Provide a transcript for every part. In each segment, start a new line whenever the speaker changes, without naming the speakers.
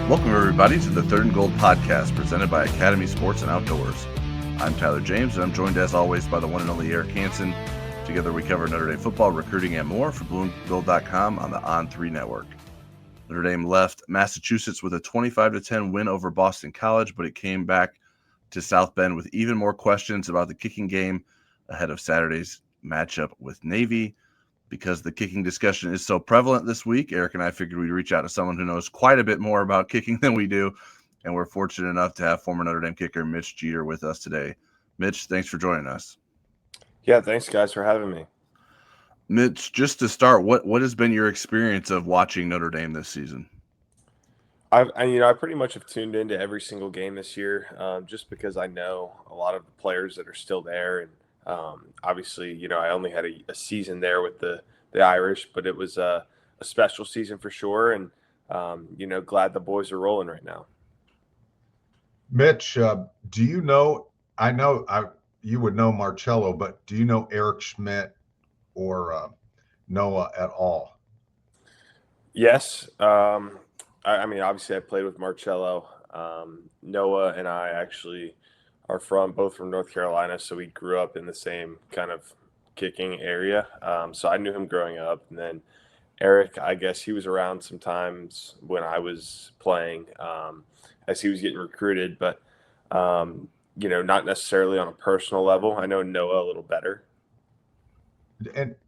Welcome, everybody, to the Third and Gold podcast presented by Academy Sports and Outdoors. I'm Tyler James, and I'm joined, as always, by the one and only Eric Hansen. Together, we cover Notre Dame football, recruiting, and more for blueandgold.com on the On3 network. Notre Dame left Massachusetts with a 25-10 win over Boston College, but it came back to South Bend with even more questions about the kicking game ahead of Saturday's matchup with Navy. Because the kicking discussion is so prevalent this week, Eric and I figured we'd reach out to someone who knows quite a bit more about kicking than we do, and we're fortunate enough to have former Notre Dame kicker Mitch Jeter with us today. Mitch, thanks for joining us.
Yeah, thanks, guys, for having me.
Mitch, just to start, what has been your experience of watching Notre Dame this season?
I pretty much have tuned into every single game this year, just because I know a lot of the players that are still there, and obviously, I only had a season there with the Irish, but it was a special season for sure, and glad the boys are rolling right now.
Mitch, do you know? You would know Marcello, but do you know Eric Schmidt or Noah at all?
Yes, obviously, I played with Marcello. Noah and I actually are both from North Carolina, so we grew up in the same kind of kicking area. So I knew him growing up, and then Eric, I guess he was around sometimes when I was playing, as he was getting recruited, but not necessarily on a personal level. I know Noah a little better.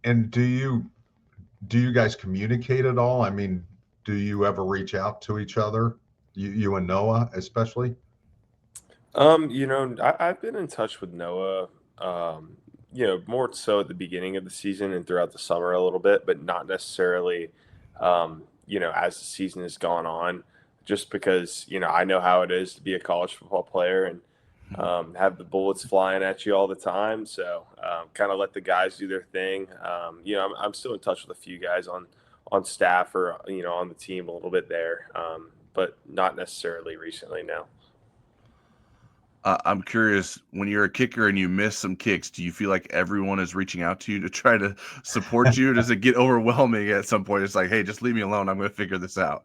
And do you guys communicate at all? I mean, do you ever reach out to each other? You and Noah especially?
I've been in touch with Noah, more so at the beginning of the season and throughout the summer a little bit, but not necessarily, as the season has gone on, just because, I know how it is to be a college football player and have the bullets flying at you all the time. So kind of let the guys do their thing. I'm still in touch with a few guys on staff or, on the team a little bit there, but not necessarily recently now.
I'm curious, when you're a kicker and you miss some kicks, do you feel like everyone is reaching out to you to try to support you? Does it get overwhelming at some point? It's like, hey, just leave me alone. I'm going to figure this out.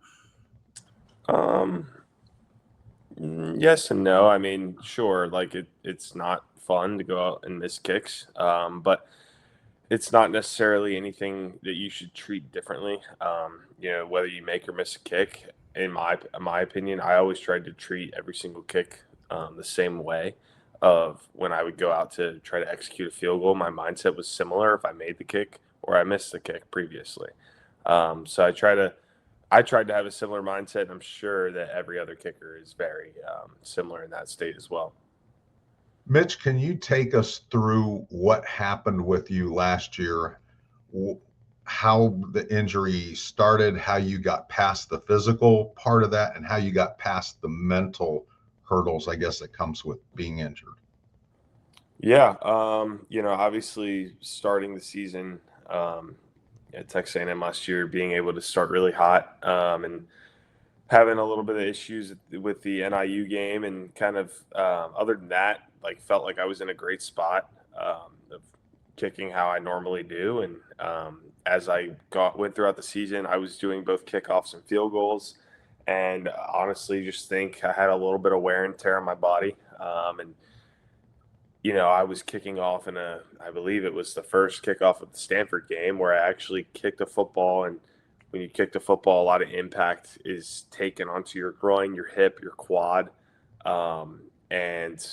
Yes and no. I mean, sure, like it's not fun to go out and miss kicks, but it's not necessarily anything that you should treat differently. Whether you make or miss a kick, in my opinion, I always tried to treat every single kick the same way. Of when I would go out to try to execute a field goal, my mindset was similar if I made the kick or I missed the kick previously. So I tried to have a similar mindset, and I'm sure that every other kicker is very similar in that state as well.
Mitch, can you take us through what happened with you last year? How the injury started, how you got past the physical part of that, and how you got past the mental hurdles, I guess, that comes with being injured.
Yeah, obviously starting the season at Texas A&M last year, being able to start really hot and having a little bit of issues with the NIU game, and kind of other than that, like felt like I was in a great spot of kicking how I normally do, and as I went throughout the season, I was doing both kickoffs and field goals. And honestly, just think I had a little bit of wear and tear on my body. I was kicking off I believe it was the first kickoff of the Stanford game where I actually kicked a football. And when you kick the football, a lot of impact is taken onto your groin, your hip, your quad. And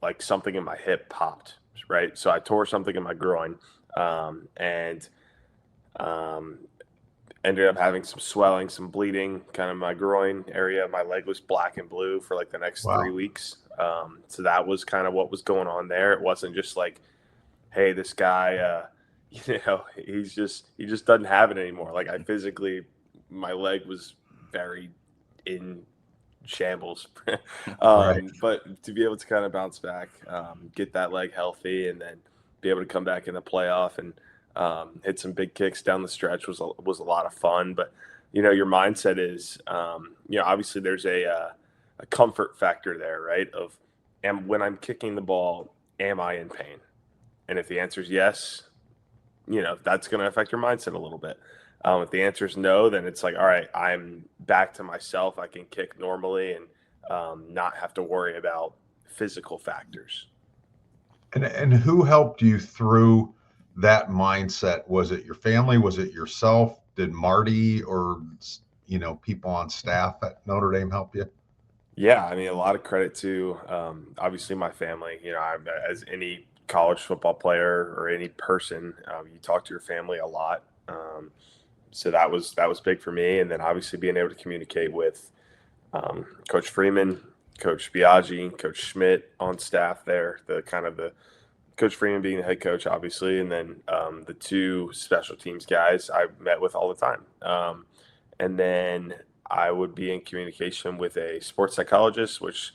like something in my hip popped, right? So I tore something in my groin and ended up having some swelling, some bleeding, kind of my groin area. My leg was black and blue for like the next 3 weeks. So that was kind of what was going on there. It wasn't just like, hey, this guy, he just doesn't have it anymore. Like my leg was very in shambles.
Right.
But to be able to kind of bounce back, get that leg healthy, and then be able to come back in the playoff and hit some big kicks down the stretch was a lot of fun. But your mindset is obviously there's a comfort factor there, right? Of when I'm kicking the ball, am I in pain? And if the answer is yes, that's going to affect your mindset a little bit. If the answer is no, then it's like, all right, I'm back to myself. I can kick normally and not have to worry about physical factors.
And who helped you through that mindset? Was it your family? Was it yourself? Did Marty or people on staff at Notre Dame help you?
Yeah, I mean, a lot of credit to obviously my family. As any college football player or any person, you talk to your family a lot. So that was big for me, and then obviously being able to communicate with Coach Freeman, Coach Biaggi, Coach Schmidt on staff there. The Coach Freeman being the head coach, obviously, and then the two special teams guys I met with all the time. And then I would be in communication with a sports psychologist, which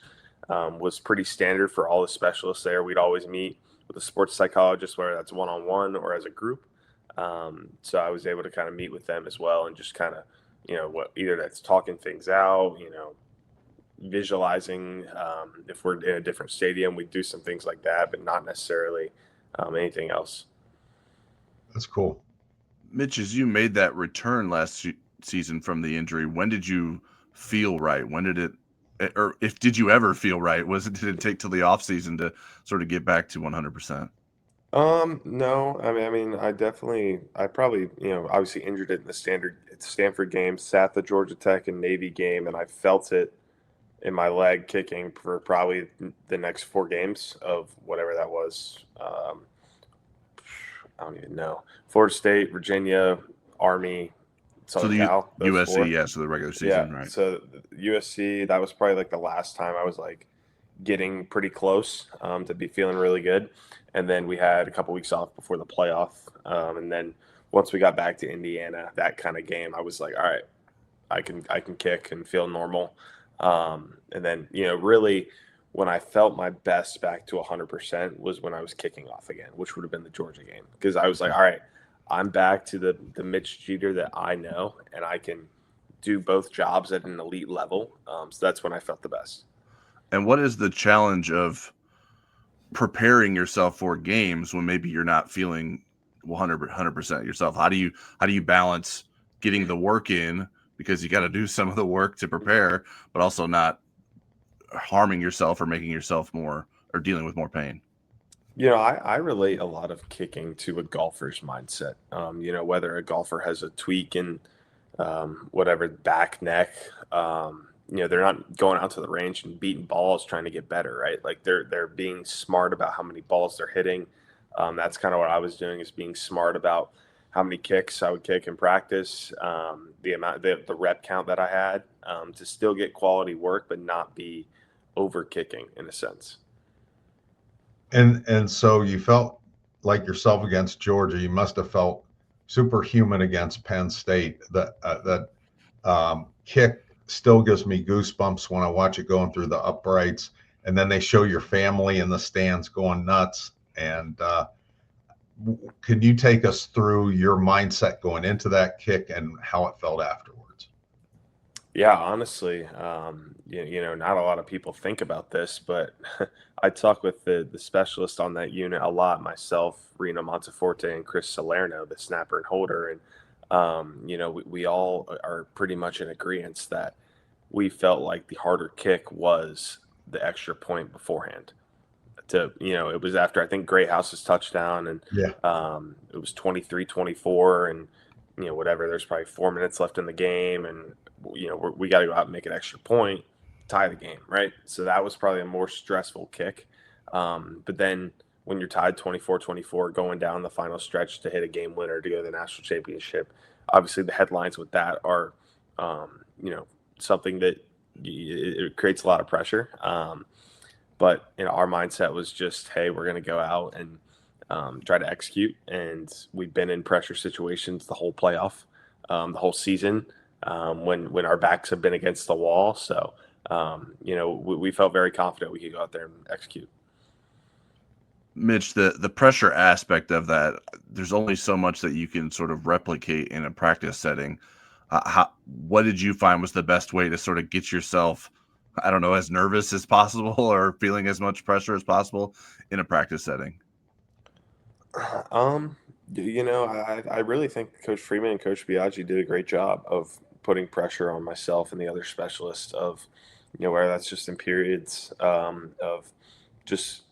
was pretty standard for all the specialists there. We'd always meet with a sports psychologist, whether that's one-on-one or as a group. So I was able to kind of meet with them as well and just kind of, either that's talking things out, visualizing. If we're in a different stadium, we do some things like that, but not necessarily anything else.
That's cool.
Mitch, as you made that return last season from the injury, when did you feel right? When did it, or did you ever feel right? Did it take till the off season to sort of get back to 100%?
No, I probably, obviously injured it in the Stanford game, sat the Georgia Tech and Navy game, and I felt it in my leg kicking for probably the next 4 games of whatever that was. I don't even know. Florida State, Virginia, Army, Southern Cal.
USC,
four.
yeah, so the regular season,
Yeah,
right?
so USC, that was probably like the last time I was like getting pretty close to be feeling really good. And then we had a couple weeks off before the playoff. And then once we got back to Indiana, that kind of game, I was like, all right, I can kick and feel normal. And then, really when I felt my best back to 100% was when I was kicking off again, which would have been the Georgia game. Because I was like, all right, I'm back to the Mitch Jeter that I know, and I can do both jobs at an elite level. So that's when I felt the best.
And what is the challenge of preparing yourself for games when maybe you're not feeling 100% yourself? How do you balance getting the work in, because you got to do some of the work to prepare, but also not harming yourself or making yourself more or dealing with more pain?
I relate a lot of kicking to a golfer's mindset. Whether a golfer has a tweak in whatever back, neck, they're not going out to the range and beating balls trying to get better, right? Like they're being smart about how many balls they're hitting. That's kind of what I was doing, is being smart about how many kicks I would kick in practice, the rep count that I had, to still get quality work, but not be over kicking in a sense.
And so you felt like yourself against Georgia. You must have felt superhuman against Penn State. That kick still gives me goosebumps when I watch it going through the uprights, and then they show your family in the stands going nuts. And can you take us through your mindset going into that kick and how it felt afterwards?
Yeah, honestly, not a lot of people think about this, but I talk with the specialist on that unit a lot, myself, Reno Monteforte, and Chris Salerno, the snapper and holder. And, we all are pretty much in agreement that we felt like the harder kick was the extra point beforehand. It was after, I think, Greathouse's touchdown, and it was 23-24, and, whatever, there's probably 4 minutes left in the game, and we got to go out and make an extra point, tie the game, right? So that was probably a more stressful kick. But then when you're tied 24-24 going down the final stretch to hit a game winner to go to the national championship, obviously the headlines with that are, something that it creates a lot of pressure. But our mindset was just, hey, we're going to go out and try to execute. And we've been in pressure situations the whole playoff, the whole season. When our backs have been against the wall. So, we felt very confident we could go out there and execute.
Mitch, the pressure aspect of that, there's only so much that you can sort of replicate in a practice setting. What did you find was the best way to sort of get yourself, I don't know, as nervous as possible or feeling as much pressure as possible in a practice setting?
I really think Coach Freeman and Coach Biaggi did a great job of putting pressure on myself and the other specialists of, where that's just in periods of just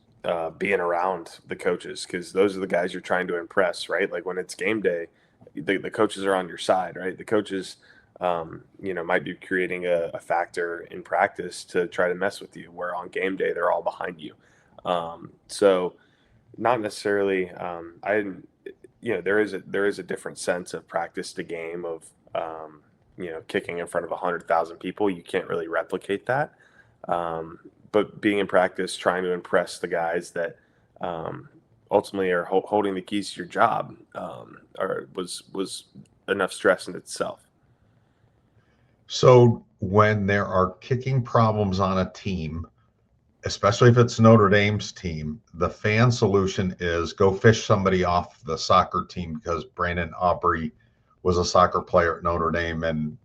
being around the coaches, because those are the guys you're trying to impress, right? Like when it's game day, the coaches are on your side, right? The coaches, might be creating a factor in practice to try to mess with you, where on game day, they're all behind you. So not necessarily, I didn't, there is a different sense of practice to game of, kicking in front of 100,000 people. You can't really replicate that. But being in practice, trying to impress the guys that ultimately are holding the keys to your job, was enough stress in itself.
So when there are kicking problems on a team, especially if it's Notre Dame's team, the fan solution is go fish somebody off the soccer team, because Brandon Aubrey was a soccer player at Notre Dame, and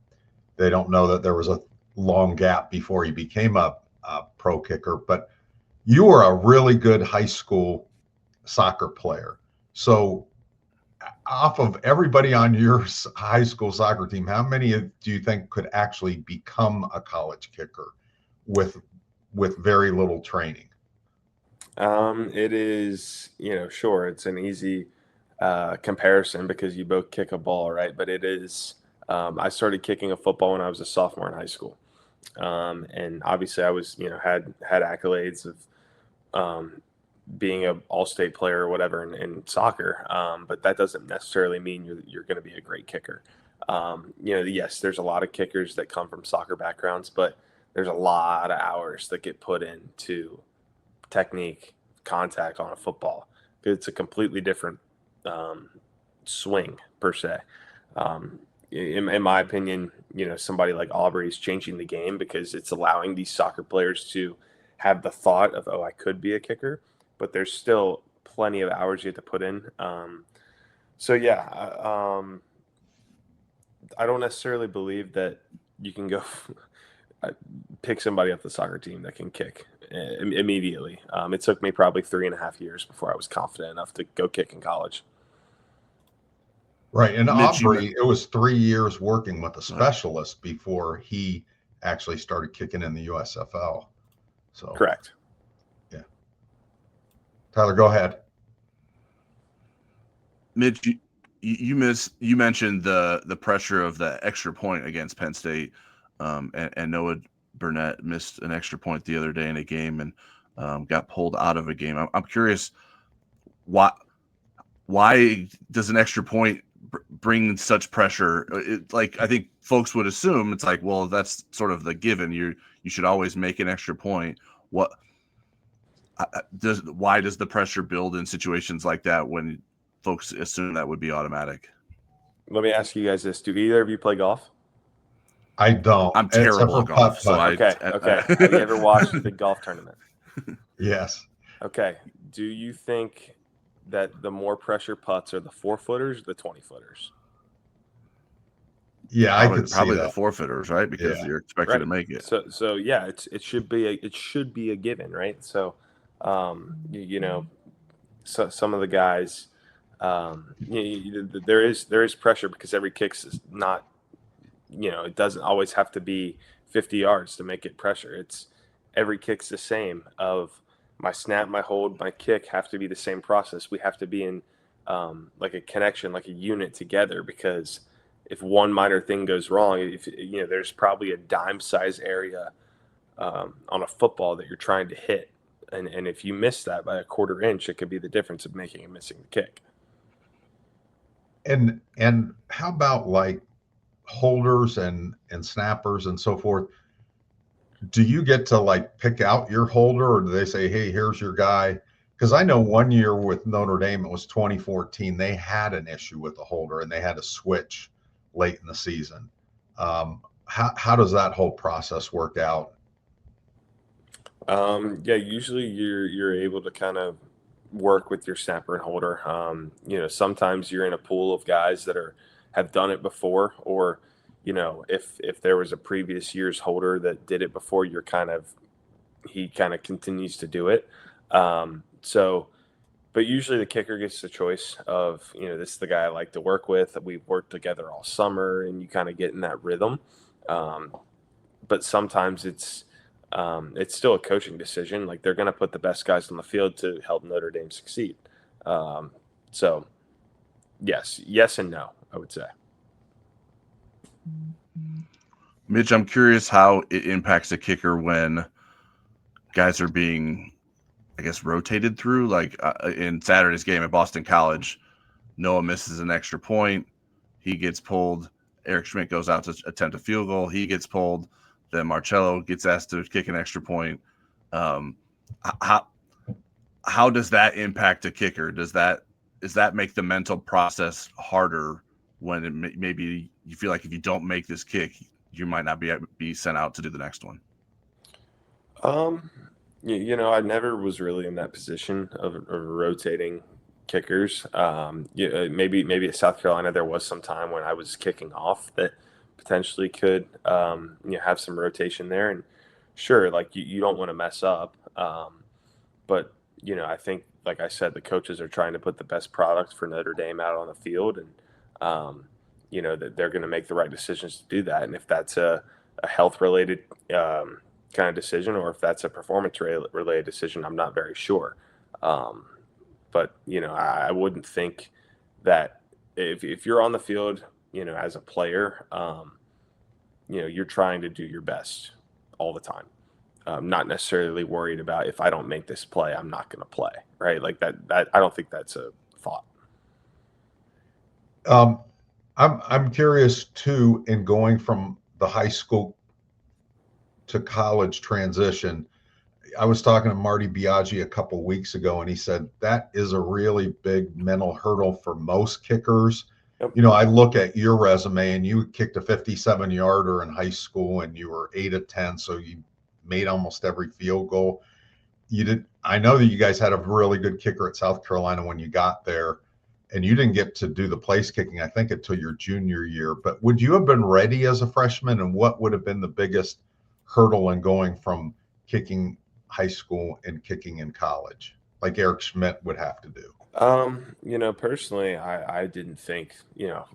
they don't know that there was a long gap before he became a pro kicker. But you were a really good high school soccer player. So off of everybody on your high school soccer team, how many do you think could actually become a college kicker with very little training?
It is, sure, it's an easy comparison because you both kick a ball, right? But it is, I started kicking a football when I was a sophomore in high school. And obviously I was, had accolades of being an all-state player or whatever in soccer. But that doesn't necessarily mean you're going to be a great kicker. Yes, there's a lot of kickers that come from soccer backgrounds, but there's a lot of hours that get put into technique, contact on a football. It's a completely different swing per se. In my opinion, somebody like Aubrey is changing the game because it's allowing these soccer players to have the thought of, oh, I could be a kicker, but there's still plenty of hours you have to put in. I don't necessarily believe that you can go pick somebody off the soccer team that can kick immediately. It took me probably 3.5 years before I was confident enough to go kick in college.
Right. And
Mitch,
Aubrey, it was 3 years working with a specialist before he actually started kicking in the USFL. So
correct.
Yeah. Tyler, go ahead.
Mitch, you mentioned the pressure of the extra point against Penn State, and Noah Burnett missed an extra point the other day in a game and got pulled out of a game. I'm curious, why does an extra point bring such pressure? I think folks would assume it's like, well, that's sort of the given. You should always make an extra point. Why does the pressure build in situations like that when folks assume that would be automatic?
Let me ask you guys this: do either of you play golf?
I don't.
I'm terrible at golf. So
okay. Have you ever watched a big golf tournament?
Yes.
Okay. Do you think that the more pressure putts are the 4-footers or the 20-footers?
Yeah, I could
probably
see
the
that.
4-footers, right? Because you're expected to make it.
So yeah, it should be a given, right? So, so some of the guys, there is pressure because every kick is not, it doesn't always have to be 50 yards to make it pressure. It's every kick's the same. Of my snap, my hold, my kick have to be the same process. We have to be in like a connection, like a unit together, because if one minor thing goes wrong, there's probably a dime size area on a football that you're trying to hit. And if you miss that by a 1/4 inch, it could be the difference of making and missing the kick.
And how about like holders and snappers and so forth? Do you get to like pick out your holder, or do they say, hey, here's your guy? Because I know one year with Notre Dame, it was 2014, they had an issue with the holder and they had to switch late in the season. How does that whole process work out?
Usually you're able to kind of work with your snapper and holder. Sometimes you're in a pool of guys that have done it before, or if there was a previous year's holder that did it before, he kind of continues to do it. But usually the kicker gets the choice of, this is the guy I like to work with. We've worked together all summer, and you kind of get in that rhythm. But sometimes it's still a coaching decision. Like, they're going to put the best guys on the field to help Notre Dame succeed. So yes and no, I would say.
Mitch, I'm curious how it impacts a kicker when guys are being, I guess, rotated through. Like in Saturday's game at Boston College, Noah misses an extra point. He gets pulled. Eric Schmidt goes out to attempt a field goal. He gets pulled. Then Marcello gets asked to kick an extra point. How does that impact a kicker? Does that make the mental process harder when it maybe you feel like if you don't make this kick, you might not be sent out to do the next one?
I never was really in that position of rotating kickers. Maybe at South Carolina there was some time when I was kicking off that potentially could have some rotation there. And sure, like you don't want to mess up, but I think, like I said, the coaches are trying to put the best product for Notre Dame out on the field, and that they're going to make the right decisions to do that. And if that's a health related kind of decision, or if that's a performance related decision, I'm not very sure. But I wouldn't think that if you're on the field, as a player, you're trying to do your best all the time. Not necessarily worried about, if I don't make this play, I'm not going to play, right? Like that I don't think that's a thought.
I'm curious too, in going from the high school to college transition. I was talking to Marty Biaggi a couple weeks ago, and he said that is a really big mental hurdle for most kickers.
Yep.
I look at your resume, and you kicked a 57-yarder in high school, and you were 8 of 10, so you made almost every field goal. I know that you guys had a really good kicker at South Carolina when you got there, and you didn't get to do the place kicking, I think, until your junior year. But would you have been ready as a freshman, and what would have been the biggest hurdle in going from kicking high school and kicking in college, like Eric Schmidt would have to do?
Personally, I didn't think,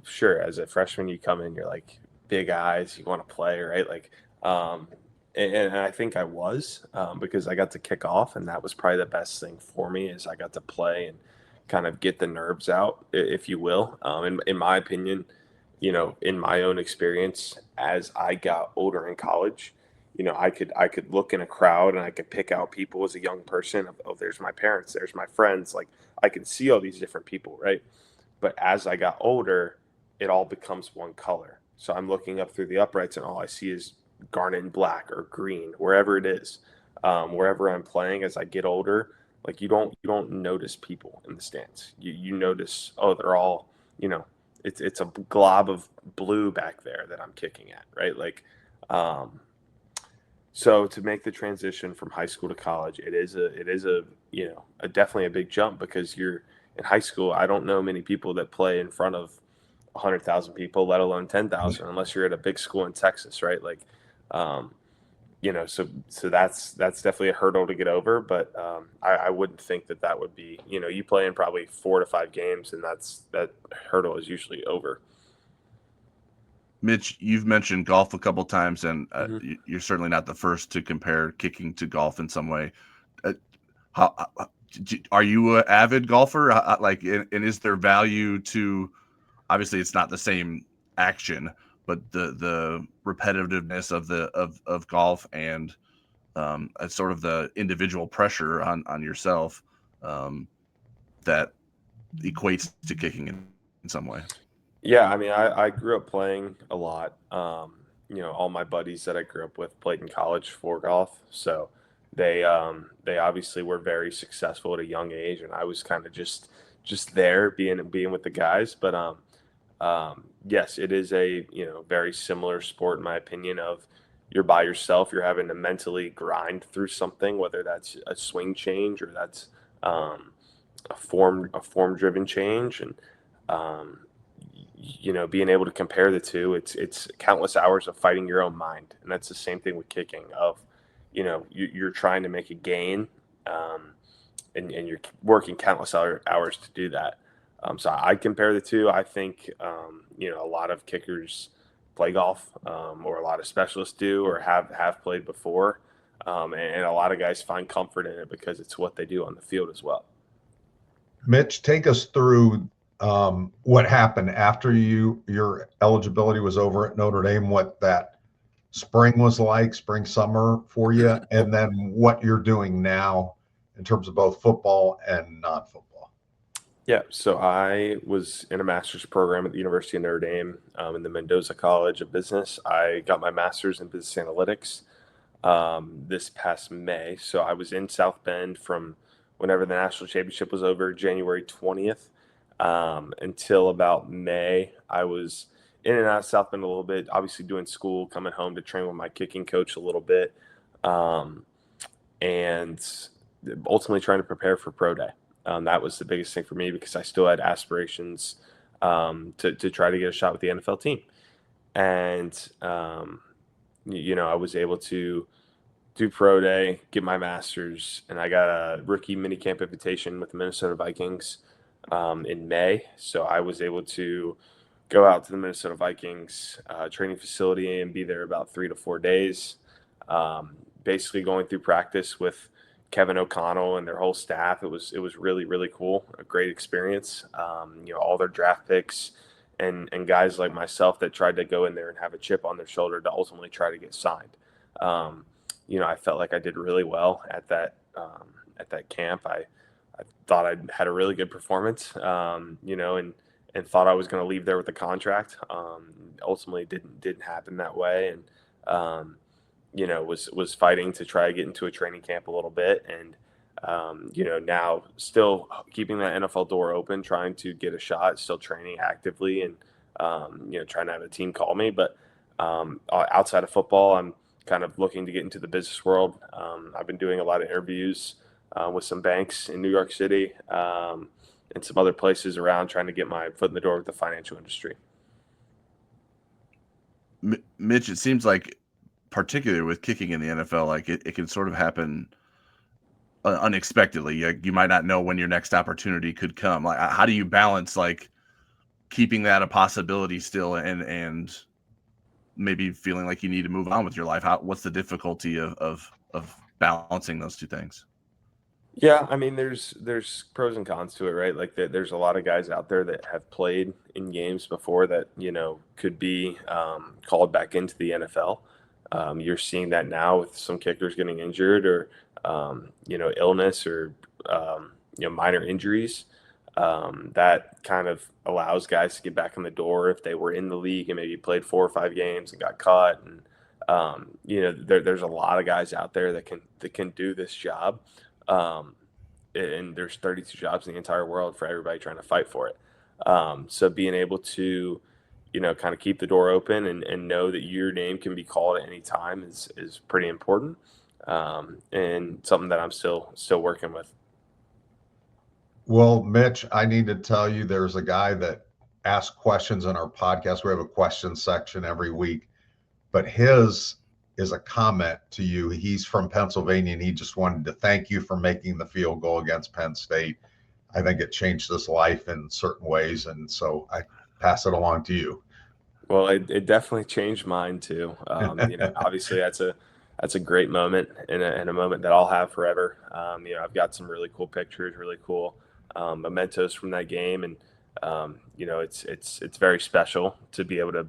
sure, as a freshman, you come in, you're like big eyes, you want to play, right? Like, and I think I was, because I got to kick off, and that was probably the best thing for me, is I got to play and kind of get the nerves out, if you will. In my opinion, in my own experience, as I got older in college, I could look in a crowd, and I could pick out people as a young person. Oh, there's my parents, there's my friends. Like, I can see all these different people, right? But as I got older, it all becomes one color. So I'm looking up through the uprights, and all I see is garnet and black or green, wherever it is. Wherever I'm playing, as I get older, like you don't notice people in the stands. You notice, oh, they're all, it's a glob of blue back there that I'm kicking at, right? Like, so to make the transition from high school to college, it is a definitely a big jump, because you're in high school. I don't know many people that play in front of 100,000 people, let alone 10,000, unless you're at a big school in Texas, right? Like, so that's definitely a hurdle to get over. But I wouldn't think that would be, you play in probably 4 to 5 games, and that hurdle is usually over.
Mitch, you've mentioned golf a couple times, and you're certainly not the first to compare kicking to golf in some way. Are you an avid golfer? And is there value to? Obviously, it's not the same action, but the repetitiveness of golf, and sort of the individual pressure on yourself that equates to kicking in some way.
Yeah, I mean, I grew up playing a lot. All my buddies that I grew up with played in college for golf, so they obviously were very successful at a young age, and I was kind of just there being with the guys. But yes, it is a very similar sport, in my opinion. Of, you're by yourself, you're having to mentally grind through something, whether that's a swing change, or that's a form driven change, and being able to compare the two, it's countless hours of fighting your own mind. And that's the same thing with kicking. Of, you're trying to make a gain, and you're working countless hours to do that. So I compare the two. I think a lot of kickers play golf, or a lot of specialists do, or have played before, and a lot of guys find comfort in it because it's what they do on the field as well.
Mitch, take us through what happened after your eligibility was over at Notre Dame, what that spring was like, spring, summer for you, and then what you're doing now in terms of both football and non-football.
Yeah, so I was in a master's program at the University of Notre Dame, in the Mendoza College of Business. I got my master's in business analytics this past May. So I was in South Bend from whenever the national championship was over, January 20th, until about May. I was in and out of South Bend a little bit, obviously doing school, coming home to train with my kicking coach a little bit, and ultimately trying to prepare for pro day. That was the biggest thing for me because I still had aspirations to try to get a shot with the NFL team. And, I was able to do pro day, get my master's, and I got a rookie minicamp invitation with the Minnesota Vikings in May. So I was able to go out to the Minnesota Vikings training facility and be there about 3 to 4 days, basically going through practice with Kevin O'Connell and their whole staff. It was really, really cool, a great experience. All their draft picks and guys like myself that tried to go in there and have a chip on their shoulder to ultimately try to get signed. I felt like I did really well at that camp. I thought I had a really good performance, and thought I was going to leave there with a contract. Ultimately, didn't happen that way, and was fighting to try to get into a training camp a little bit, and now still keeping that NFL door open, trying to get a shot, still training actively, and trying to have a team call me. But outside of football, I'm kind of looking to get into the business world. I've been doing a lot of interviews with some banks in New York City, and some other places around, trying to get my foot in the door with the financial industry.
Mitch, it seems like, particularly with kicking in the NFL, like it can sort of happen unexpectedly. You might not know when your next opportunity could come. Like, how do you balance like keeping that a possibility still and maybe feeling like you need to move on with your life? What's the difficulty of balancing those two things?
Yeah, I mean, there's pros and cons to it, right? Like there's a lot of guys out there that have played in games before that could be called back into the NFL. You're seeing that now with some kickers getting injured, or illness, or minor injuries. That kind of allows guys to get back in the door if they were in the league and maybe played 4 or 5 games and got cut. And there's a lot of guys out there that can do this job. And there's 32 jobs in the entire world for everybody trying to fight for it. So being able to, kind of keep the door open and know that your name can be called at any time is pretty important. And something that I'm still working with.
Well, Mitch, I need to tell you, there's a guy that asks questions in our podcast. We have a question section every week, but his is a comment to you. He's from Pennsylvania, and he just wanted to thank you for making the field goal against Penn State. I think it changed his life in certain ways, and so I pass it along to you.
Well, it definitely changed mine too. Obviously that's a great moment, and a moment that I'll have forever. I've got some really cool pictures, really cool mementos from that game, and it's very special to be able to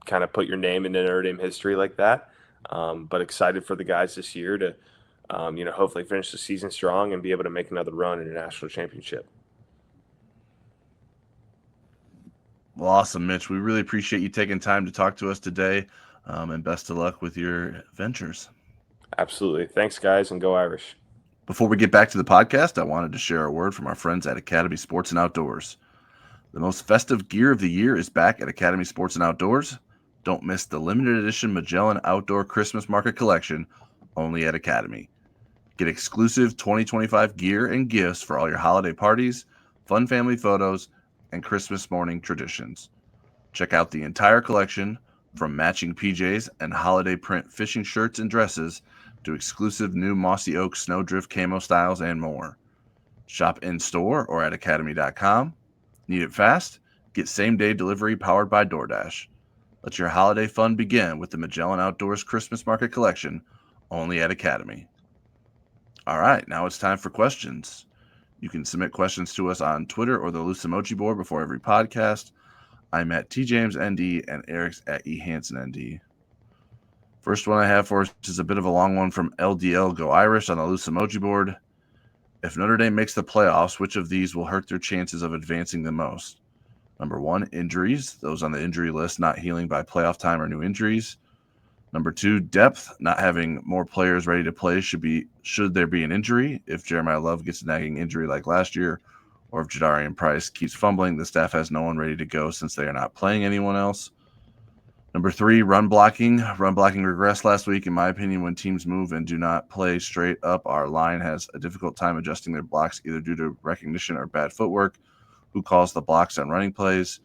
kind of put your name into Notre Dame history like that. But excited for the guys this year to, hopefully finish the season strong and be able to make another run in a national championship.
Well, awesome, Mitch. We really appreciate you taking time to talk to us today, and best of luck with your ventures.
Absolutely. Thanks, guys, and go Irish.
Before we get back to the podcast, I wanted to share a word from our friends at Academy Sports and Outdoors. The most festive gear of the year is back at Academy Sports and Outdoors. Don't miss the limited edition Magellan Outdoor Christmas Market Collection, only at Academy. Get exclusive 2025 gear and gifts for all your holiday parties, fun family photos, and Christmas morning traditions. Check out the entire collection, from matching PJs and holiday print fishing shirts and dresses to exclusive new Mossy Oak Snowdrift camo styles and more. Shop in-store or at academy.com. Need it fast? Get same-day delivery powered by DoorDash. Let your holiday fun begin with the Magellan Outdoors Christmas Market Collection, only at Academy. All right, now it's time for questions. You can submit questions to us on Twitter or the Loose Emoji board before every podcast. I'm at TJamesND and Eric's at EHansenND. First one I have for us is a bit of a long one from LDL Go Irish on the Loose Emoji board. If Notre Dame makes the playoffs, which of these will hurt their chances of advancing the most? Number 1, injuries. Those on the injury list not healing by playoff time or new injuries. Number 2, depth. Not having more players ready to play should there be an injury. If Jeremiah Love gets a nagging injury like last year, or if Jadarian Price keeps fumbling, the staff has no one ready to go since they are not playing anyone else. Number 3, run blocking. Run blocking regressed last week, in my opinion. When teams move and do not play straight up, our line has a difficult time adjusting their blocks, either due to recognition or bad footwork. Who calls the blocks on running plays?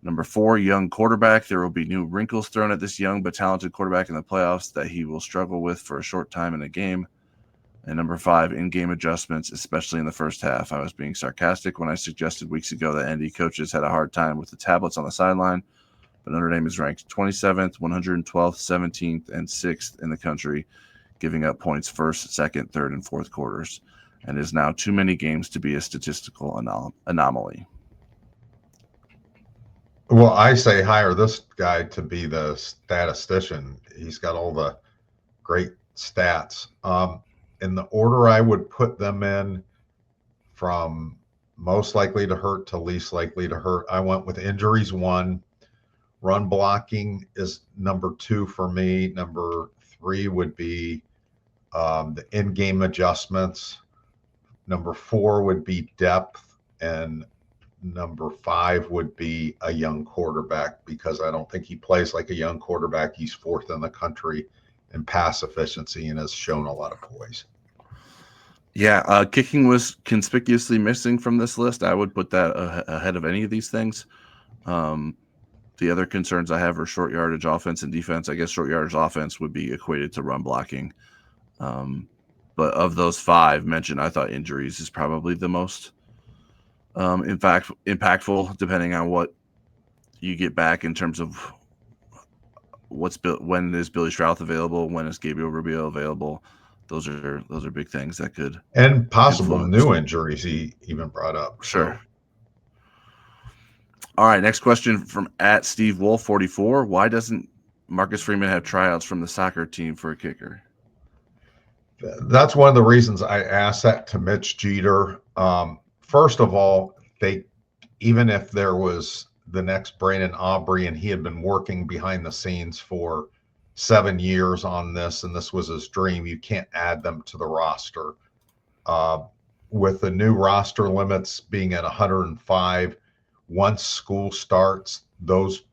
Number 4, young quarterback. There will be new wrinkles thrown at this young but talented quarterback in the playoffs that he will struggle with for a short time in a game. And number 5, in-game adjustments, especially in the first half. I was being sarcastic when I suggested weeks ago that ND coaches had a hard time with the tablets on the sideline. But Notre Dame is ranked 27th, 112th, 17th, and 6th in the country, giving up points first, second, third, and fourth quarters, and is now too many games to be a statistical anomaly.
Well, I say hire this guy to be the statistician. He's got all the great stats. In the order I would put them in, from most likely to hurt to least likely to hurt, I went with injuries 1. Run blocking is number 2 for me. Number 3 would be the in-game adjustments. Number 4 would be depth. And number 5 would be a young quarterback, because I don't think he plays like a young quarterback. He's 4th in the country in pass efficiency and has shown a lot of poise.
Yeah, kicking was conspicuously missing from this list. I would put that ahead of any of these things. The other concerns I have are short yardage offense and defense. I guess short yardage offense would be equated to run blocking. But of those 5 mentioned, I thought injuries is probably the most in fact impactful, depending on what you get back in terms of when is Billy Strouth available, when is Gabriel Rubio available. Those are big things that could,
and possible
influence.
New injuries he even brought up.
Sure.
So.
All right, next question from at Steve Wolf 44. Why doesn't Marcus Freeman have tryouts from the soccer team for a kicker?
That's one of the reasons I asked that to Mitch Jeter. First of all, even if there was the next Brandon Aubrey and he had been working behind the scenes for 7 years on this, and this was his dream, you can't add them to the roster. With the new roster limits being at 105, once school starts, those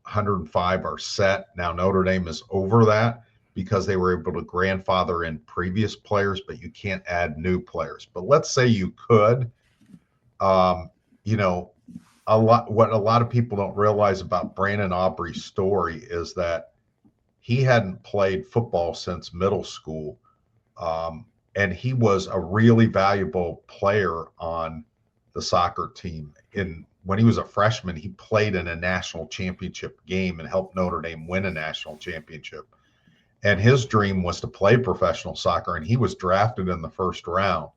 105 are set. Now Notre Dame is over that because they were able to grandfather in previous players, but you can't add new players. But let's say you could. What a lot of people don't realize about Brandon Aubrey's story is that he hadn't played football since middle school. And he was a really valuable player on the soccer team. When he was a freshman, he played in a national championship game and helped Notre Dame win a national championship. And his dream was to play professional soccer, and he was drafted in the first round.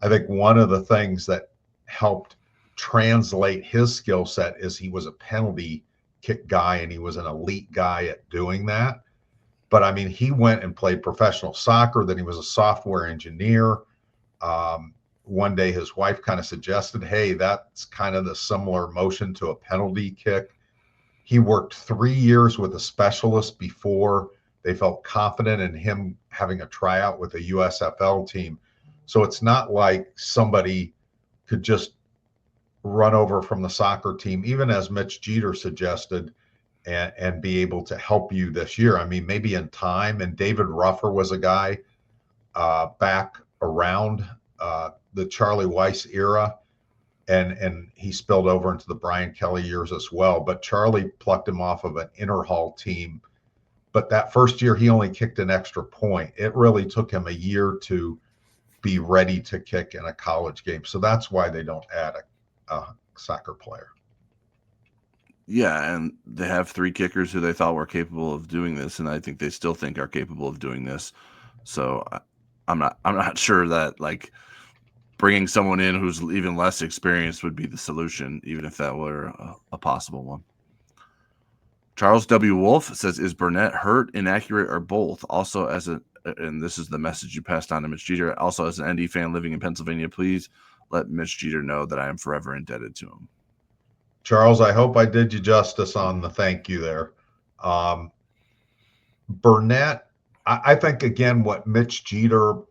I think one of the things that helped translate his skill set is he was a penalty kick guy, and he was an elite guy at doing that. But I mean, he went and played professional soccer. Then he was a software engineer. One day his wife kind of suggested, hey, that's kind of the similar motion to a penalty kick. He worked 3 years with a specialist before they felt confident in him having a tryout with a USFL team. So it's not like somebody could just run over from the soccer team, even as Mitch Jeter suggested, and be able to help you this year. I mean, maybe in time. And David Ruffer was a guy back around the Charlie Weiss era, and he spilled over into the Brian Kelly years as well. But Charlie plucked him off of an Interhall team. But that first year, he only kicked an extra point. It really took him a year to be ready to kick in a college game. So that's why they don't add a soccer player.
Yeah, and they have 3 kickers who they thought were capable of doing this, and I think they still think are capable of doing this. So I'm not sure that like bringing someone in who's even less experienced would be the solution, even if that were a possible one. Charles W. Wolf says, is Burnett hurt, inaccurate, or both? Also, and this is the message you passed on to Mitch Jeter, also as an ND fan living in Pennsylvania, please let Mitch Jeter know that I am forever indebted to him.
Charles, I hope I did you justice on the thank you there. Burnett, I think, again, what Mitch Jeter,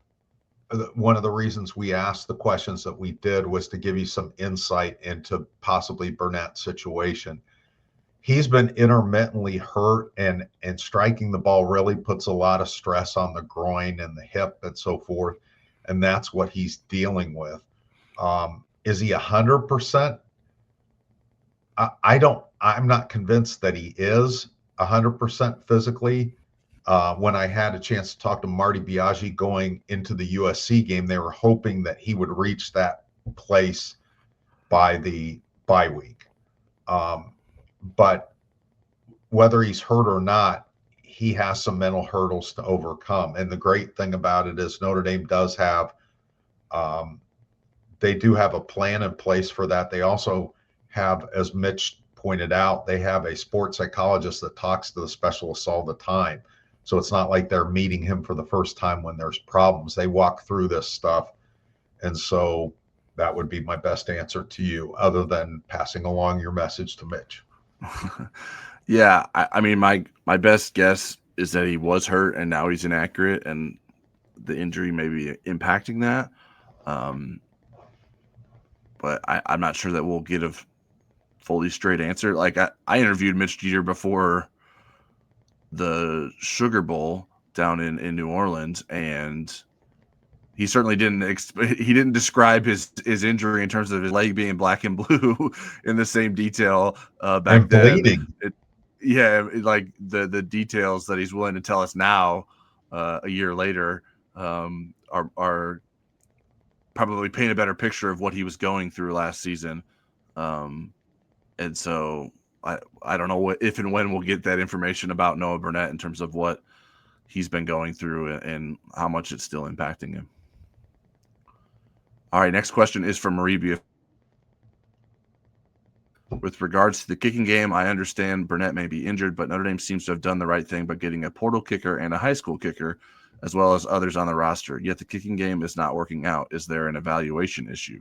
one of the reasons we asked the questions that we did was to give you some insight into possibly Burnett's situation. He's been intermittently hurt, and striking the ball really puts a lot of stress on the groin and the hip and so forth. And that's what he's dealing with. Is he 100%? I'm not convinced that he is 100% physically. When I had a chance to talk to Marty Biaggi going into the USC game, they were hoping that he would reach that place by the bye week. But whether he's hurt or not, he has some mental hurdles to overcome. And the great thing about it is Notre Dame does have, they do have a plan in place for that. They also have, as Mitch pointed out, they have a sports psychologist that talks to the specialists all the time. So it's not like they're meeting him for the first time when there's problems. They walk through this stuff. And so that would be my best answer to you, other than passing along your message to Mitch.
Yeah, I mean, my best guess is that he was hurt and now he's inaccurate, and the injury may be impacting that. But I'm not sure that we'll get a fully straight answer. Like I interviewed Mitch Jeter before the Sugar Bowl down in New Orleans, and he certainly didn't describe his injury in terms of his leg being black and blue in the same detail back
and
then.
Bleeding.
Like the details that he's willing to tell us now, a year later, are probably paint a better picture of what he was going through last season. And so I don't know if and when we'll get that information about Noah Burnett in terms of what he's been going through and how much it's still impacting him. All right, next question is from Marie. With regards to the kicking game, I understand Burnett may be injured, but Notre Dame seems to have done the right thing by getting a portal kicker and a high school kicker, as well as others on the roster. Yet the kicking game is not working out. Is there an evaluation issue?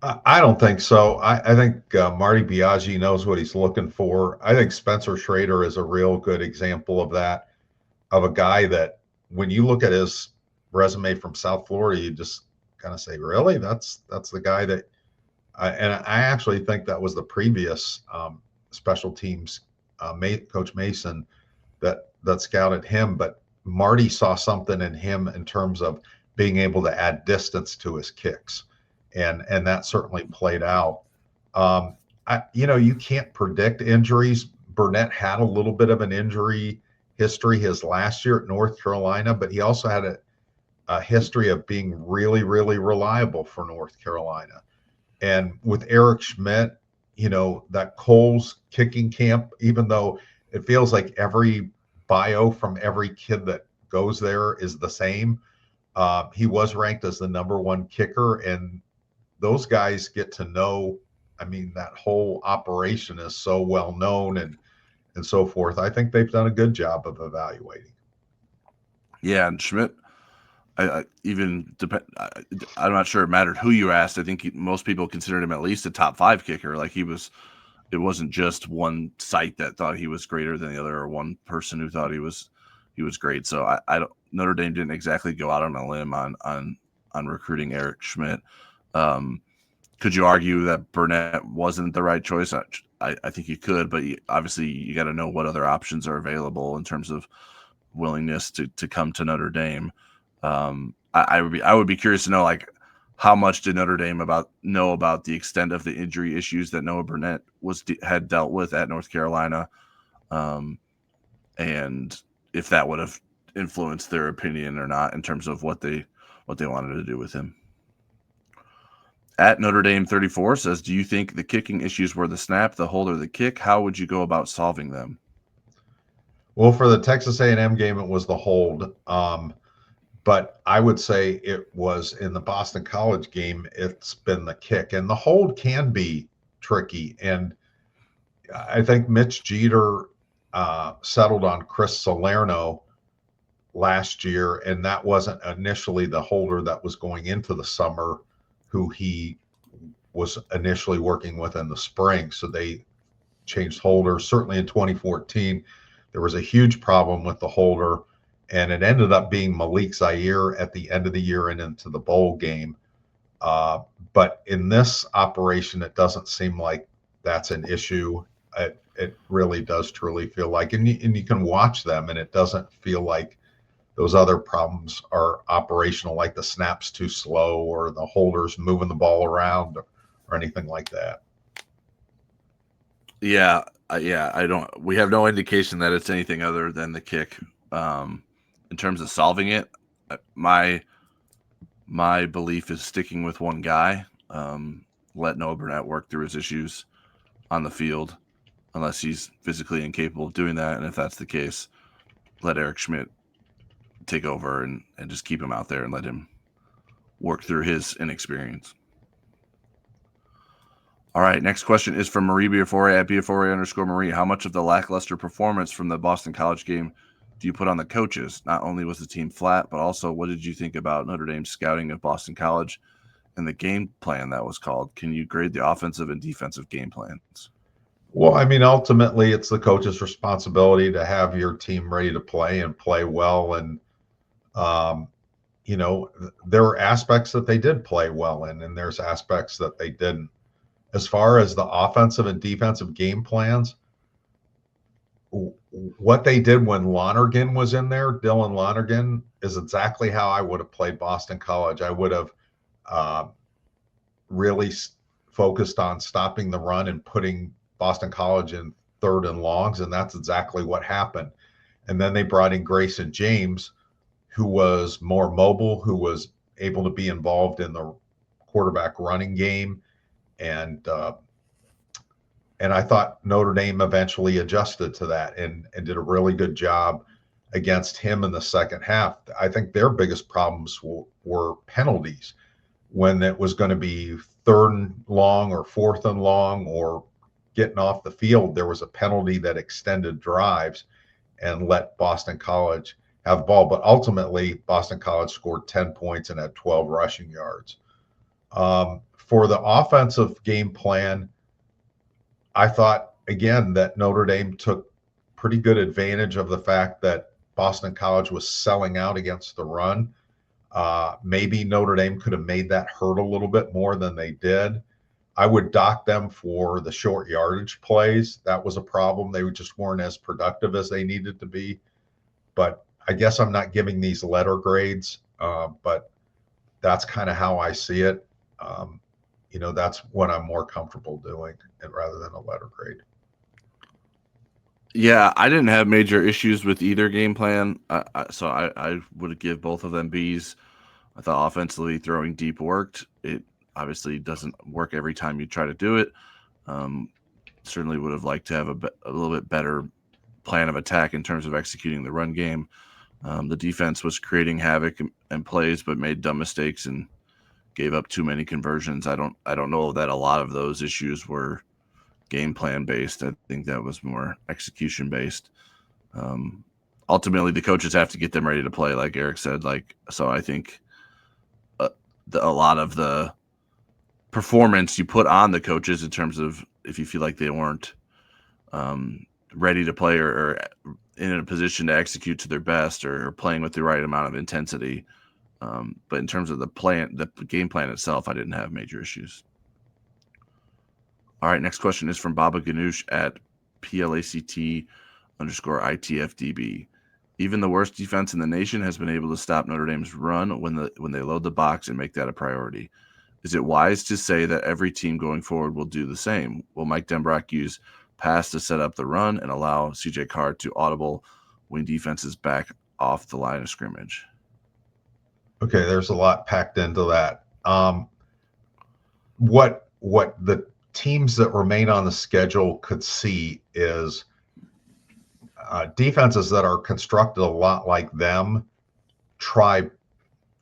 I don't think so. I think Marty Biaggi knows what he's looking for. I think Spencer Schrader is a real good example of that, of a guy that when you look at his resume from South Florida, you just kind of say, really? That's the guy that and I actually think that was the previous special teams Coach Mason that scouted him. But Marty saw something in him in terms of being able to add distance to his kicks. And that certainly played out. You can't predict injuries. Burnett had a little bit of an injury history his last year at North Carolina, but he also had a history of being really, really reliable for North Carolina. And with Eric Schmidt, that Coles kicking camp, even though it feels like every bio from every kid that goes there is the same, he was ranked as the #1 kicker. And those guys get to know, that whole operation is so well known and so forth. I think they've done a good job of evaluating.
Yeah, and Schmidt, I'm not sure it mattered who you asked. I think most people considered him at least a top 5 kicker. Like it wasn't just one site that thought he was greater than the other, or one person who thought he was great. So Notre Dame didn't exactly go out on a limb on recruiting Eric Schmidt. Could you argue that Burnett wasn't the right choice? I think you could, but obviously you got to know what other options are available in terms of willingness to come to Notre Dame. I would be curious to know, like, how much did Notre Dame know about the extent of the injury issues that Noah Burnett had dealt with at North Carolina, and if that would have influenced their opinion or not in terms of what they what they wanted to do with him. At Notre Dame 34 says, do you think the kicking issues were the snap, the hold, or the kick? How would you go about solving them?
Well, for the Texas A&M game, it was the hold. But I would say it was in the Boston College game, it's been the kick. And the hold can be tricky. And I think Mitch Jeter settled on Chris Salerno last year, and that wasn't initially the holder that was going into the summer, who he was initially working with in the spring. So they changed holders. Certainly in 2014, there was a huge problem with the holder, and it ended up being Malik Zaire at the end of the year and into the bowl game. But in this operation, it doesn't seem like that's an issue. It really does truly feel like, and you can watch them, and it doesn't feel like those other problems are operational, like the snaps too slow or the holders moving the ball around or anything like that.
Yeah. We have no indication that it's anything other than the kick. In terms of solving it, my belief is sticking with one guy. Let Noah Burnett work through his issues on the field, unless he's physically incapable of doing that. And if that's the case, let Eric Schmidt take over and just keep him out there and let him work through his inexperience. All right, next question is from Marie Biafore at Biafore_Marie. How much of the lackluster performance from the Boston College game do you put on the coaches? Not only was the team flat, but also what did you think about Notre Dame's scouting of Boston College and the game plan that was called? Can you grade the offensive and defensive game plans?
Well, I mean, ultimately, it's the coach's responsibility to have your team ready to play and play well. And, there are aspects that they did play well in, and there's aspects that they didn't. As far as the offensive and defensive game plans, what they did when Lonergan was in there, Dylan Lonergan, is exactly how I would have played Boston College. I would have really focused on stopping the run and putting Boston College in third and longs, and that's exactly what happened. And then they brought in Grayson James, who was more mobile, who was able to be involved in the quarterback running game. And I thought Notre Dame eventually adjusted to that and did a really good job against him in the second half. I think their biggest problems were penalties. When it was going to be third and long or fourth and long or getting off the field, there was a penalty that extended drives and let Boston College have the ball. But ultimately, Boston College scored 10 points and had 12 rushing yards. For the offensive game plan, I thought, again, that Notre Dame took pretty good advantage of the fact that Boston College was selling out against the run. Maybe Notre Dame could have made that hurt a little bit more than they did. I would dock them for the short yardage plays. That was a problem. They just weren't as productive as they needed to be. But I guess I'm not giving these letter grades, but that's kind of how I see it. That's what I'm more comfortable doing, and rather than a letter grade.
Yeah, I didn't have major issues with either game plan, so I would give both of them Bs. I thought offensively throwing deep worked. It obviously doesn't work every time you try to do it. Certainly would have liked to have a little bit better plan of attack in terms of executing the run game. The defense was creating havoc and plays, but made dumb mistakes and gave up too many conversions. I don't know that a lot of those issues were game plan based. I think that was more execution based. Ultimately, the coaches have to get them ready to play, like Eric said. So I think a lot of the performance you put on the coaches in terms of if you feel like they weren't ready to play or in a position to execute to their best or playing with the right amount of intensity. But in terms of the game plan itself, I didn't have major issues. All right, next question is from Baba Ganoush at PLACT_ITFDB. Even the worst defense in the nation has been able to stop Notre Dame's run when they load the box and make that a priority. Is it wise to say that every team going forward will do the same? Will Mike Denbrock use pass to set up the run and allow CJ Carr to audible when defenses back off the line of scrimmage?
Okay, there's a lot packed into that. What the teams that remain on the schedule could see is defenses that are constructed a lot like them try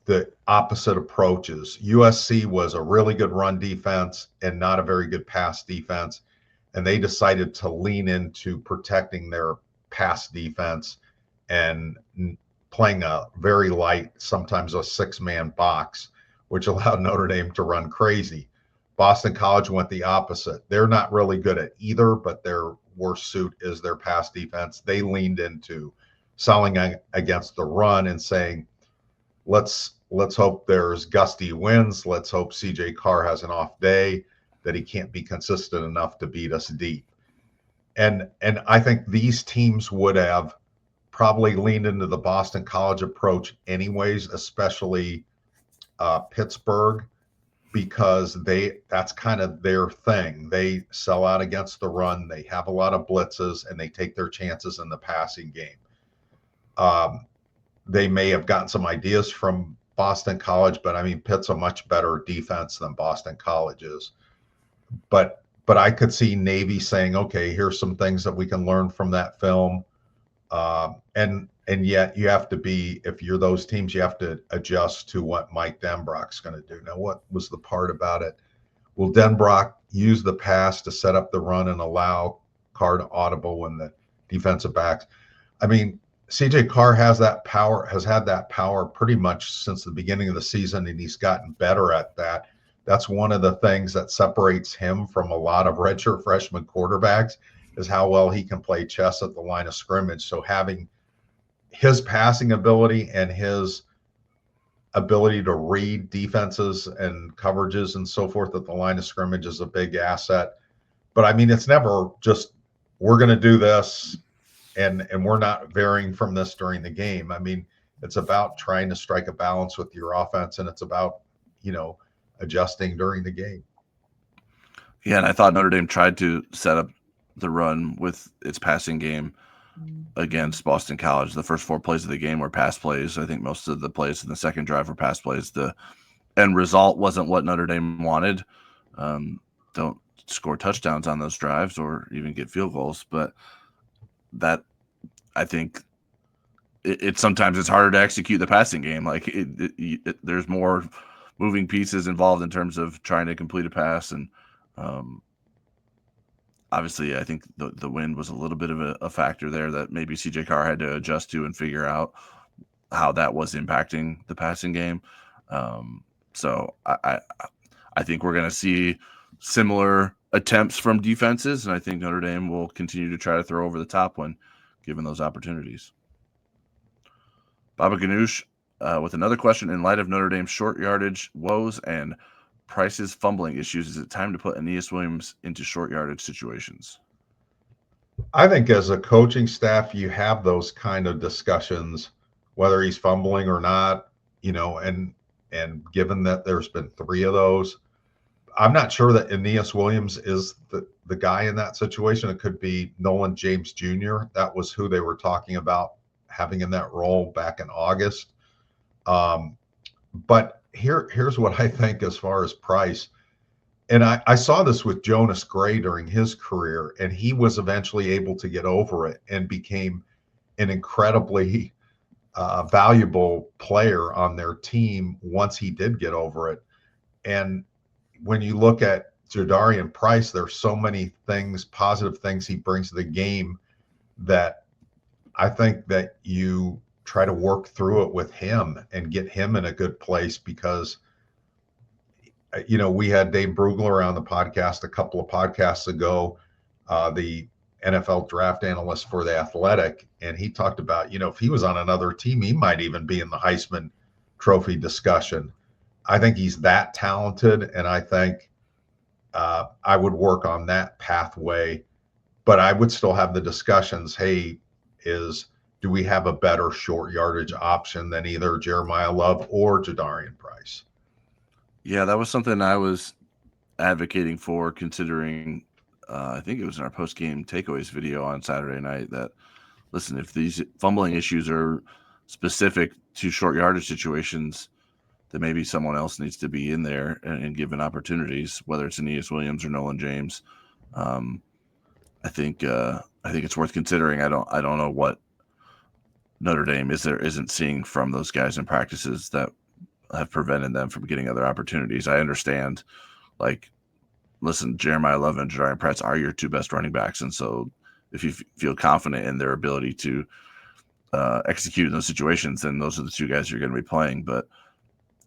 the opposite approaches. USC was a really good run defense and not a very good pass defense, and they decided to lean into protecting their pass defense and playing a very light, sometimes a six-man box, which allowed Notre Dame to run crazy. Boston College went the opposite. They're not really good at either, but their worst suit is their pass defense. They leaned into selling against the run and saying, let's hope there's gusty winds. Let's hope CJ Carr has an off day, that he can't be consistent enough to beat us deep. And I think these teams would have probably leaned into the Boston College approach anyways, especially Pittsburgh, because that's kind of their thing. They sell out against the run. They have a lot of blitzes, and they take their chances in the passing game. They may have gotten some ideas from Boston College, but I mean, Pitt's a much better defense than Boston College is. But I could see Navy saying, okay, here's some things that we can learn from that film. And yet you have to be, if you're those teams, you have to adjust to what Mike Denbrock's going to do. Now, what was the part about it? Will Denbrock use the pass to set up the run and allow Carr to audible when the defensive backs? I mean, CJ Carr has had that power pretty much since the beginning of the season, and he's gotten better at that. That's one of the things that separates him from a lot of redshirt freshman quarterbacks, is how well he can play chess at the line of scrimmage. So having his passing ability and his ability to read defenses and coverages and so forth at the line of scrimmage is a big asset. But I mean, it's never just, we're going to do this and we're not varying from this during the game. I mean, it's about trying to strike a balance with your offense, and it's about, adjusting during the game.
Yeah, and I thought Notre Dame tried to set up the run with its passing game against Boston College. The first 4 plays of the game were pass plays. I think most of the plays in the second drive were pass plays. The end result wasn't what Notre Dame wanted. Don't score touchdowns on those drives or even get field goals, but that, I think, it sometimes it's harder to execute the passing game. Like there's more moving pieces involved in terms of trying to complete a pass, and obviously, I think the wind was a little bit of a factor there that maybe CJ Carr had to adjust to and figure out how that was impacting the passing game. So I think we're going to see similar attempts from defenses, and I think Notre Dame will continue to try to throw over the top when given those opportunities. Baba Ganoush with another question. In light of Notre Dame's short yardage woes and Price's fumbling issues, is it time to put Aeneas Williams into short yardage situations?
I think as a coaching staff, you have those kind of discussions, whether he's fumbling or not, and given that there's been 3 of those, I'm not sure that Aeneas Williams is the guy in that situation. It could be Nolan James Jr. That was who they were talking about having in that role back in August. But here's what I think as far as Price. And I saw this with Jonas Gray during his career, and he was eventually able to get over it and became an incredibly valuable player on their team once he did get over it. And when you look at Jadarian Price, there's so many things, positive things he brings to the game, that I think that you try to work through it with him and get him in a good place, because we had Dave Brugler on the podcast a couple of podcasts ago, the NFL draft analyst for The Athletic, and he talked about, if he was on another team, he might even be in the Heisman Trophy discussion. I think he's that talented, and I think I would work on that pathway, but I would still have the discussions. Hey, do we have a better short yardage option than either Jeremiah Love or Jadarian Price?
Yeah, that was something I was advocating for, considering I think it was in our Postgame Takeaways video on Saturday night, that, listen, if these fumbling issues are specific to short yardage situations, that maybe someone else needs to be in there and given opportunities, whether it's Aeneas Williams or Nolan James. I think it's worth considering. I don't know what Notre Dame isn't seeing from those guys in practices that have prevented them from getting other opportunities. I understand, like, listen, Jeremiah Love and Jadarian Pratts are your two best running backs, and so if you feel confident in their ability to execute in those situations, then those are the two guys you're going to be playing. But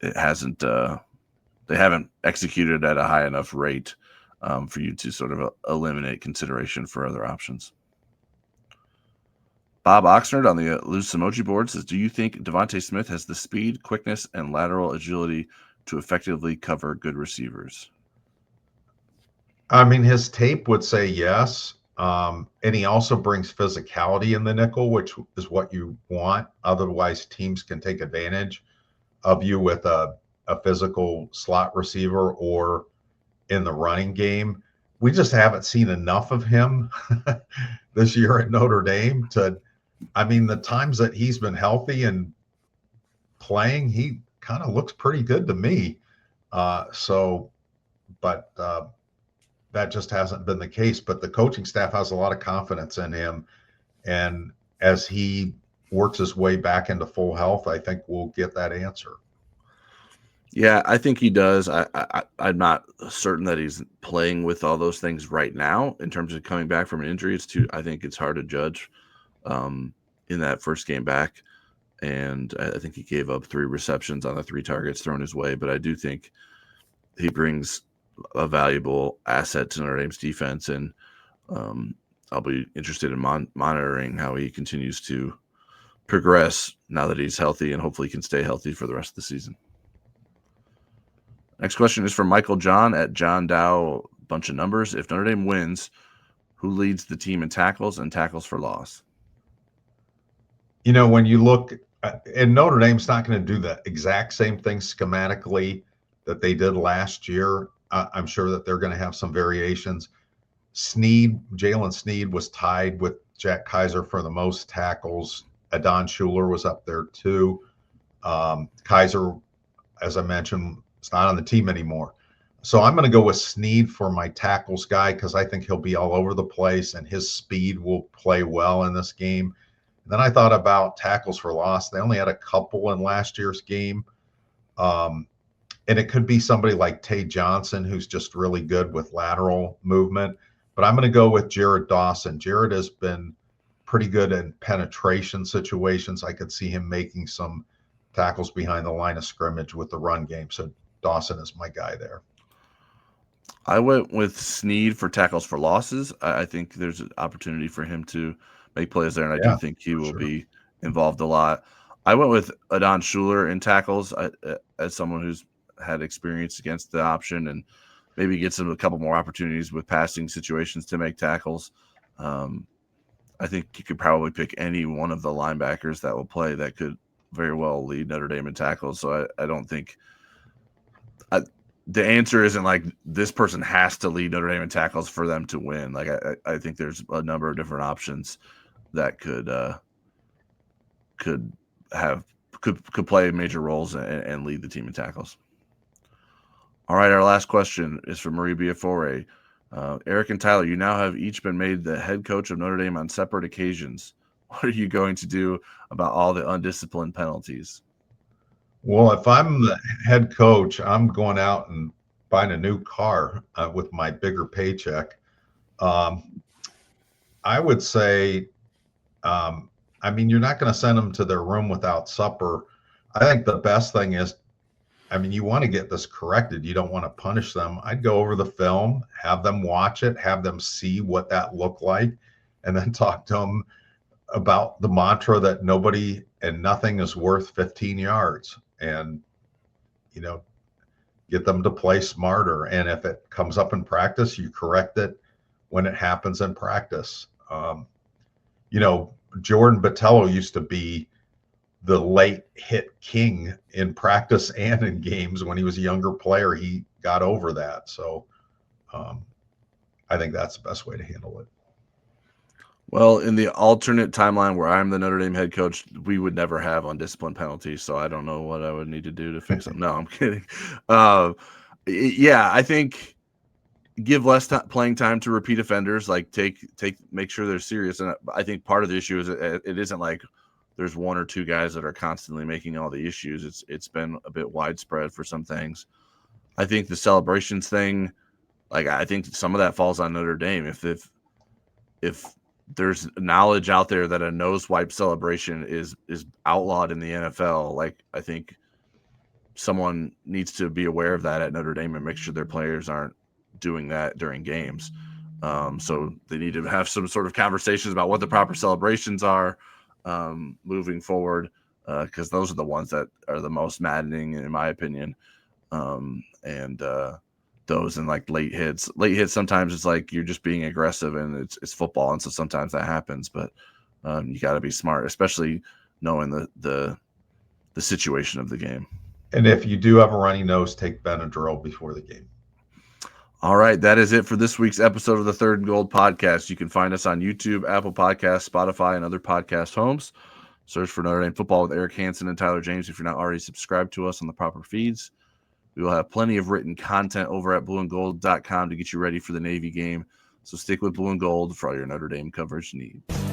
it hasn't. They haven't executed at a high enough rate for you to sort of eliminate consideration for other options. Bob Oxnard on the loose emoji board says, do you think Devontae Smith has the speed, quickness, and lateral agility to effectively cover good receivers?
I mean, his tape would say yes. And he also brings physicality in the nickel, which is what you want. Otherwise, teams can take advantage of you with a physical slot receiver or in the running game. We just haven't seen enough of him this year at Notre Dame the times that he's been healthy and playing, he kind of looks pretty good to me. But that just hasn't been the case. But the coaching staff has a lot of confidence in him. And as he works his way back into full health, I think we'll get that answer.
Yeah, I think he does. I'm not certain that he's playing with all those things right now in terms of coming back from an injury. I think it's hard to judge in that first game back. And I think he gave up 3 receptions on the 3 targets thrown his way. But I do think he brings a valuable asset to Notre Dame's defense. And I'll be interested in monitoring how he continues to progress now that he's healthy and hopefully can stay healthy for the rest of the season. Next question is from Michael John at John Dow, bunch of numbers. If Notre Dame wins, who leads the team in tackles and tackles for loss?
When you look and Notre Dame's not going to do the exact same thing schematically that they did last year. I'm sure that they're going to have some variations. Jalen Sneed was tied with Jack Kaiser for the most tackles. Adon Schuler was up there too. Kaiser, as I mentioned, is not on the team anymore. So I'm going to go with Sneed for my tackles guy because I think he'll be all over the place and his speed will play well in this game. And then I thought about tackles for loss. They only had a couple in last year's game. And it could be somebody like Tay Johnson, who's just really good with lateral movement. But I'm going to go with Jared Dawson. Jared has been pretty good in penetration situations. I could see him making some tackles behind the line of scrimmage with the run game. So Dawson is my guy there.
I went with Sneed for tackles for losses. I think there's an opportunity for him to make plays there, and I do think he will be involved a lot. I went with Adon Schuler in tackles as someone who's had experience against the option and maybe gets him a couple more opportunities with passing situations to make tackles. I think you could probably pick any one of the linebackers that will play that could very well lead Notre Dame in tackles. So I don't think the answer isn't like this person has to lead Notre Dame in tackles for them to win. Like I think there's a number of different options that could play major roles and lead the team in tackles. All right, our last question is from Marie Biafore. Eric and Tyler, you now have each been made the head coach of Notre Dame on separate occasions. What are you going to do about all the undisciplined penalties?
Well, if I'm the head coach, I'm going out and buying a new car with my bigger paycheck. I would say, you're not going to send them to their room without supper. I think the best thing is, you want to get this corrected. You don't want to punish them. I'd go over the film, have them watch it, have them see what that looked like, and then talk to them about the mantra that nobody and nothing is worth 15 yards and, get them to play smarter. And if it comes up in practice, you correct it when it happens in practice. Jordan Botello used to be the late hit king in practice and in games. When he was a younger player, he got over that. So I think that's the best way to handle it.
Well, in the alternate timeline where I'm the Notre Dame head coach, we would never have undisciplined penalties, so I don't know what I would need to do to fix them. No, I'm kidding. Yeah, I think give less playing time to repeat offenders. Like make sure they're serious. And I think part of the issue is it isn't like there's one or two guys that are constantly making all the issues. It's been a bit widespread for some things. I think the celebrations thing, like I think some of that falls on Notre Dame. If there's knowledge out there that a nose wipe celebration is outlawed in the NFL, like I think someone needs to be aware of that at Notre Dame and make sure their players aren't doing that during games. So they need to have some sort of conversations about what the proper celebrations are moving forward, because those are the ones that are the most maddening, in my opinion. Those and like late hits. Sometimes it's like you're just being aggressive, and it's football, and so sometimes that happens. But you got to be smart, especially knowing the situation of the game.
And if you do have a runny nose, take Benadryl before the game.
All right, that is it for this week's episode of the Third and Gold podcast. You can find us on YouTube, Apple Podcasts, Spotify, and other podcast homes. Search for Notre Dame Football with Eric Hansen and Tyler James if you're not already subscribed to us on the proper feeds. We will have plenty of written content over at blueandgold.com to get you ready for the Navy game. So stick with Blue and Gold for all your Notre Dame coverage needs.